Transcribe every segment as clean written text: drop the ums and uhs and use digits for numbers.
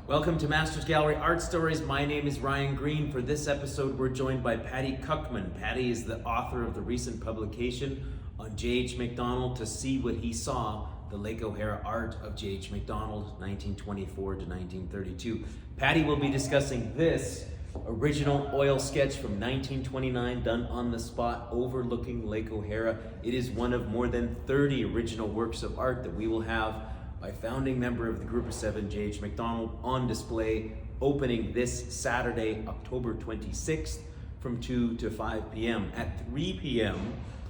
Welcome to Masters Gallery Art Stories. My name is Ryan Green. For this episode, we're joined by Patty Cucman. Patty is the author of the recent publication on J.E.H. MacDonald, To See What He Saw, the Lake O'Hara Art of J.E.H. MacDonald, 1924 to 1932. Patty will be discussing this original oil sketch from 1929 done on the spot overlooking Lake O'Hara. It is one of more than 30 original works of art that we will have by founding member of the Group of Seven, J.E.H. MacDonald, on display opening this Saturday, October 26th from 2 to 5 p.m. At 3 p.m.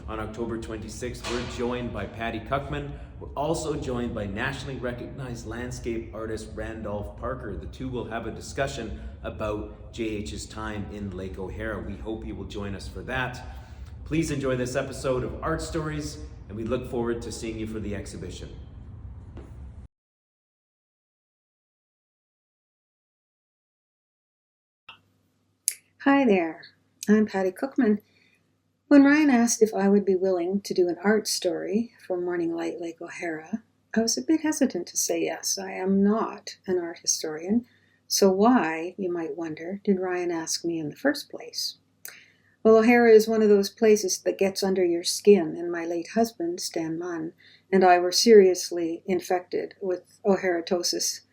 on October 26th, we're joined by Patty Cucman. We're also joined by nationally recognized landscape artist Randolph Parker. The two will have a discussion about J.E.H.'s time in Lake O'Hara. We hope you will join us for that. Please enjoy this episode of Art Stories, and we look forward to seeing you for the exhibition. Hi there, I'm Patty Cucman. When Ryan asked if I would be willing to do an art story for Morning Light Lake O'Hara, I was a bit hesitant to say yes. I am not an art historian, so why, you might wonder, did Ryan ask me in the first place? Well, O'Hara is one of those places that gets under your skin, and my late husband, Stan Munn, and I were seriously infected with O'Haratosis.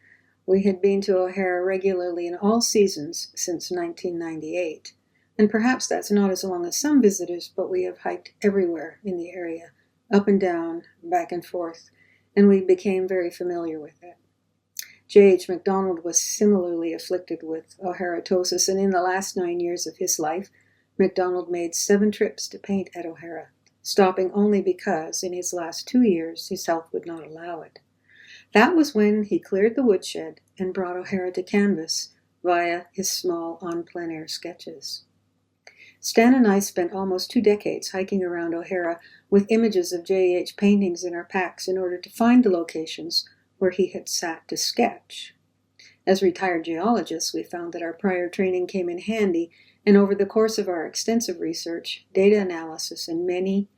We had been to O'Hara regularly in all seasons since 1998, and perhaps that's not as long as some visitors, but we have hiked everywhere in the area, up and down, back and forth, and we became very familiar with it. J.E.H. MacDonald was similarly afflicted with O'Haratosis, and in the last 9 years of his life, MacDonald made 7 trips to paint at O'Hara, stopping only because in his last 2 years his health would not allow it. That was when he cleared the woodshed and brought O'Hara to canvas via his small on-plein-air sketches. Stan and I spent almost 2 decades hiking around O'Hara with images of J.E.H. paintings in our packs in order to find the locations where he had sat to sketch. As retired geologists, we found that our prior training came in handy, and over the course of our extensive research, data analysis, and many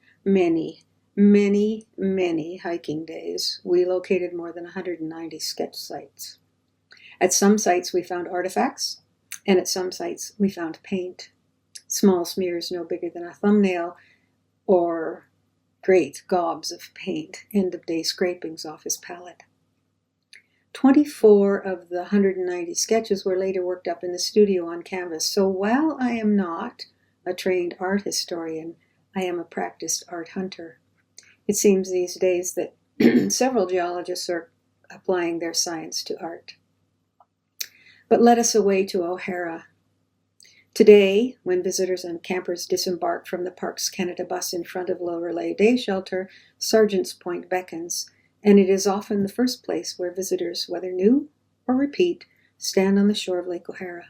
hiking days, we located more than 190 sketch sites. At some sites we found artifacts, and at some sites we found paint. Small smears no bigger than a thumbnail, or great gobs of paint, end-of-day scrapings off his palette. 24 of the 190 sketches were later worked up in the studio on canvas, so while I am not a trained art historian, I am a practiced art hunter. It seems these days that several geologists are applying their science to art. But let us away to O'Hara. Today, when visitors and campers disembark from the Parks Canada bus in front of Lorelei Day Shelter, Sergeant's Point beckons, and it is often the first place where visitors, whether new or repeat, stand on the shore of Lake O'Hara.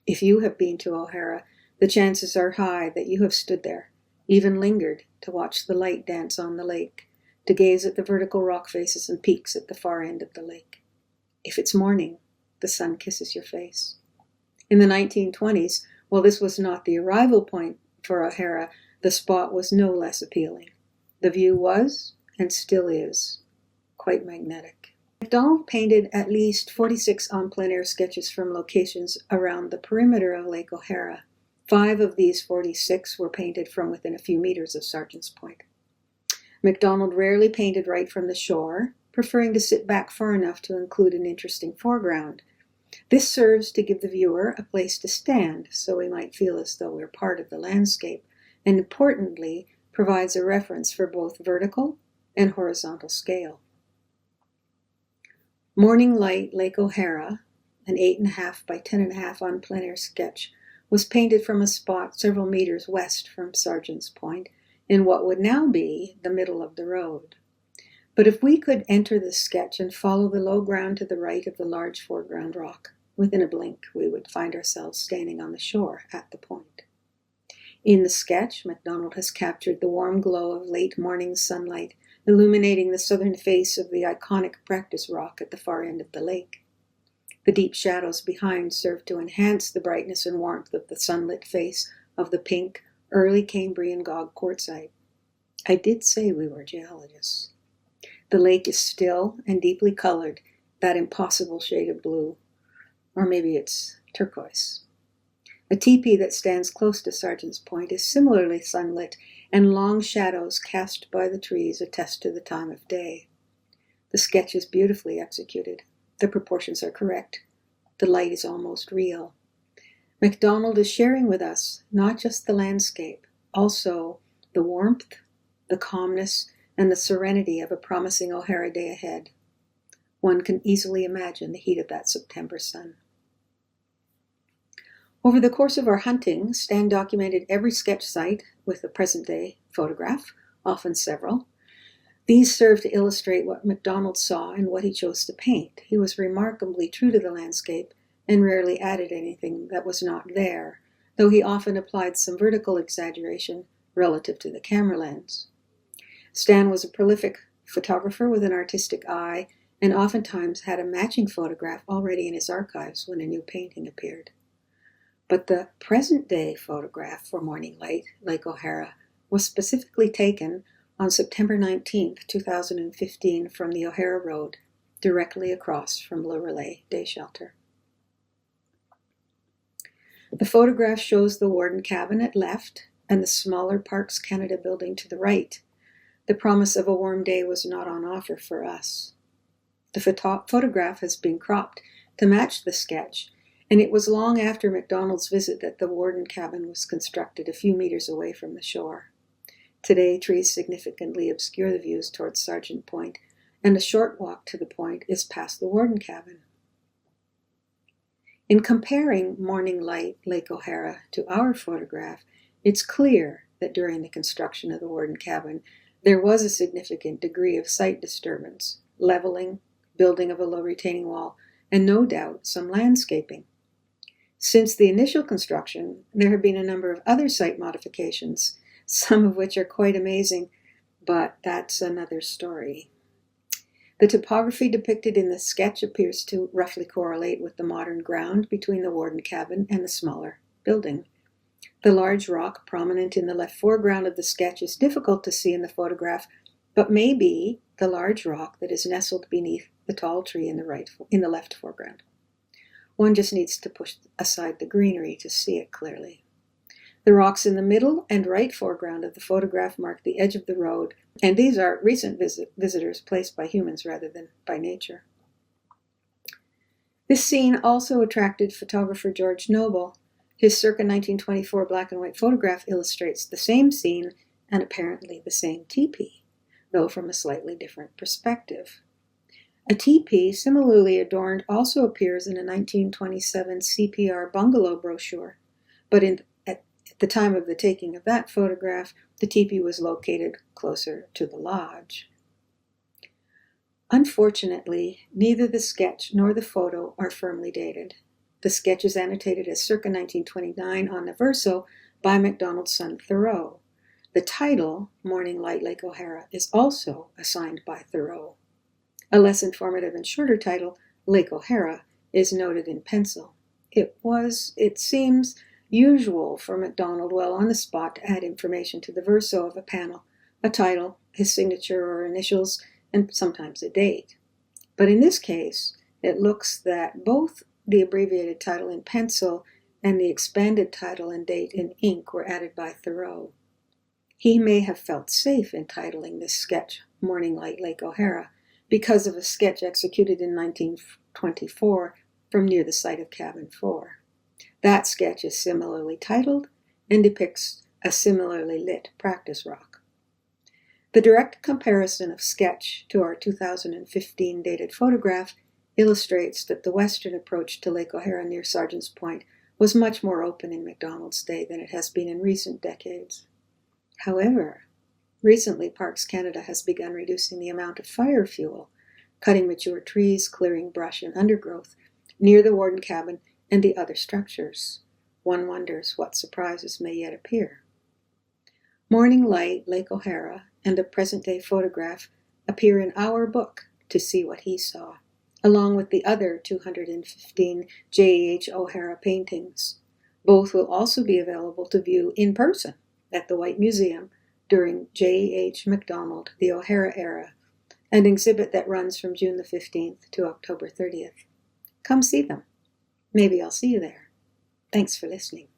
If you have been to O'Hara, the chances are high that you have stood there, even lingered to watch the light dance on the lake, to gaze at the vertical rock faces and peaks at the far end of the lake. If it's morning, the sun kisses your face. In the 1920s, while this was not the arrival point for O'Hara, the spot was no less appealing. The view was, and still is, quite magnetic. MacDonald painted at least 46 on-plein-air sketches from locations around the perimeter of Lake O'Hara. 5 of these 46 were painted from within a few meters of Sergeant's Point. MacDonald rarely painted right from the shore, preferring to sit back far enough to include an interesting foreground. This serves to give the viewer a place to stand, so we might feel as though we're part of the landscape, and importantly, provides a reference for both vertical and horizontal scale. Morning Light Lake O'Hara, an 8.5 by 10.5 on-plein-air sketch, was painted from a spot several meters west from Sergeant's Point, in what would now be the middle of the road. But if we could enter the sketch and follow the low ground to the right of the large foreground rock, within a blink we would find ourselves standing on the shore at the point. In the sketch, MacDonald has captured the warm glow of late morning sunlight, illuminating the southern face of the iconic practice rock at the far end of the lake. The deep shadows behind serve to enhance the brightness and warmth of the sunlit face of the pink, early Cambrian Gog quartzite. I did say we were geologists. The lake is still and deeply colored, that impossible shade of blue, or maybe it's turquoise. A teepee that stands close to Sergeant's Point is similarly sunlit, and long shadows cast by the trees attest to the time of day. The sketch is beautifully executed. The proportions are correct. The light is almost real. MacDonald is sharing with us not just the landscape, also the warmth, the calmness, and the serenity of a promising O'Hara day ahead. One can easily imagine the heat of that September sun. Over the course of our hunting, Stan documented every sketch site with a present-day photograph, often several. These serve to illustrate what MacDonald saw and what he chose to paint. He was remarkably true to the landscape and rarely added anything that was not there, though he often applied some vertical exaggeration relative to the camera lens. Stan was a prolific photographer with an artistic eye and oftentimes had a matching photograph already in his archives when a new painting appeared. But the present-day photograph for Morning Light, Lake O'Hara, was specifically taken on September 19, 2015 from the O'Hara Road, directly across from Le Relais Day Shelter. The photograph shows the Warden Cabin at left and the smaller Parks Canada building to the right. The promise of a warm day was not on offer for us. The photograph has been cropped to match the sketch, and it was long after MacDonald's visit that the Warden Cabin was constructed a few meters away from the shore. Today, trees significantly obscure the views towards Sergeant Point, and a short walk to the point is past the Warden Cabin. In comparing Morning Light, Lake O'Hara to our photograph, it's clear that during the construction of the Warden Cabin, there was a significant degree of site disturbance, leveling, building of a low retaining wall, and no doubt some landscaping. Since the initial construction, there have been a number of other site modifications, some of which are quite amazing, but that's another story. The topography depicted in the sketch appears to roughly correlate with the modern ground between the Warden Cabin and the smaller building. The large rock prominent in the left foreground of the sketch is difficult to see in the photograph, but may be the large rock that is nestled beneath the tall tree in the left foreground. One just needs to push aside the greenery to see it clearly. The rocks in the middle and right foreground of the photograph mark the edge of the road, and these are recent visitors placed by humans rather than by nature. This scene also attracted photographer George Noble. His circa 1924 black and white photograph illustrates the same scene and apparently the same teepee, though from a slightly different perspective. A teepee similarly adorned also appears in a 1927 CPR bungalow brochure, but at the time of the taking of that photograph, the teepee was located closer to the lodge. Unfortunately, neither the sketch nor the photo are firmly dated. The sketch is annotated as circa 1929 on the verso by MacDonald's son Thoreau. The title, Morning Light, Lake O'Hara, is also assigned by Thoreau. A less informative and shorter title, Lake O'Hara, is noted in pencil. It seems, usual for MacDonald while on the spot to add information to the verso of a panel, a title, his signature or initials, and sometimes a date. But in this case, it looks that both the abbreviated title in pencil and the expanded title and date in ink were added by Thoreau. He may have felt safe in titling this sketch Morning Light, Lake O'Hara, because of a sketch executed in 1924 from near the site of Cabin 4. That sketch is similarly titled and depicts a similarly lit practice rock. The direct comparison of sketch to our 2015 dated photograph illustrates that the western approach to Lake O'Hara near Sergeant's Point was much more open in MacDonald's day than it has been in recent decades. However, recently Parks Canada has begun reducing the amount of fire fuel, cutting mature trees, clearing brush and undergrowth near the Warden Cabin and the other structures. One wonders what surprises may yet appear. Morning Light, Lake O'Hara, and the present-day photograph appear in our book, To See What He Saw, along with the other 215 J.E.H. O'Hara paintings. Both will also be available to view in person at the White Museum during J.E.H. MacDonald, the O'Hara Era, an exhibit that runs from June the 15th to October 30th. Come see them. Maybe I'll see you there. Thanks for listening.